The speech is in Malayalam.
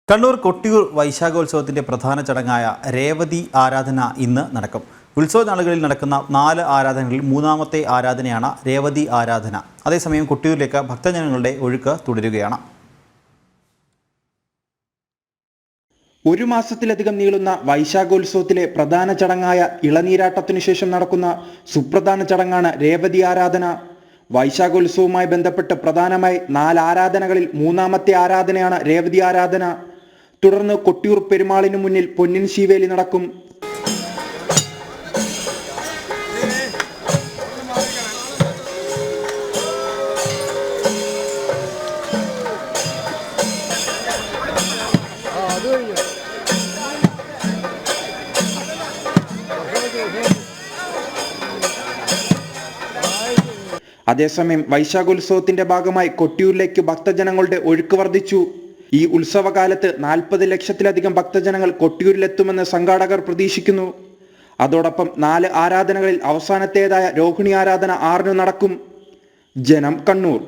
കണ്ണൂർ കൊട്ടിയൂർ വൈശാഖോത്സവത്തിന്റെ പ്രധാന ചടങ്ങായ രേവതി ആരാധന ഇന്ന് നടക്കും. ഉത്സവ നാളുകളിൽ നടക്കുന്ന 4 ആരാധനകളിൽ മൂന്നാമത്തെ ആരാധനയാണ് രേവതി ആരാധന. അതേസമയം കൊട്ടിയൂരിലേക്ക് ഭക്തജനങ്ങളുടെ ഒഴുക്ക് തുടരുകയാണ്. ഒരു മാസത്തിലധികം നീളുന്ന വൈശാഖോത്സവത്തിലെ പ്രധാന ചടങ്ങായ ഇളനീരാട്ടത്തിനു ശേഷം നടക്കുന്ന സുപ്രധാന ചടങ്ങാണ് രേവതി ആരാധന. വൈശാഖോത്സവവുമായി ബന്ധപ്പെട്ട് പ്രധാനമായി 4 ആരാധനകളിൽ മൂന്നാമത്തെ ആരാധനയാണ് രേവതി ആരാധന. തുടർന്ന് കൊട്ടിയൂർ പെരുമാളിനു മുന്നിൽ പൊന്നിൻ ശീവേലി നടക്കും. അതേസമയം വൈശാഖോത്സവത്തിന്റെ ഭാഗമായി കൊട്ടിയൂരിലേക്ക് ഭക്തജനങ്ങളുടെ ഒഴുക്ക് വർദ്ധിച്ചു. ഈ ഉത്സവകാലത്ത് 40 ലക്ഷത്തിലധികം ഭക്തജനങ്ങൾ കൊട്ടിയൂരിലെത്തുമെന്ന് സംഘാടകർ പ്രതീക്ഷിക്കുന്നു. അതോടൊപ്പം 4 ആരാധനകളിൽ അവസാനത്തേതായ രോഹിണി ആരാധന 6 നടക്കും. ജനം, കണ്ണൂർ.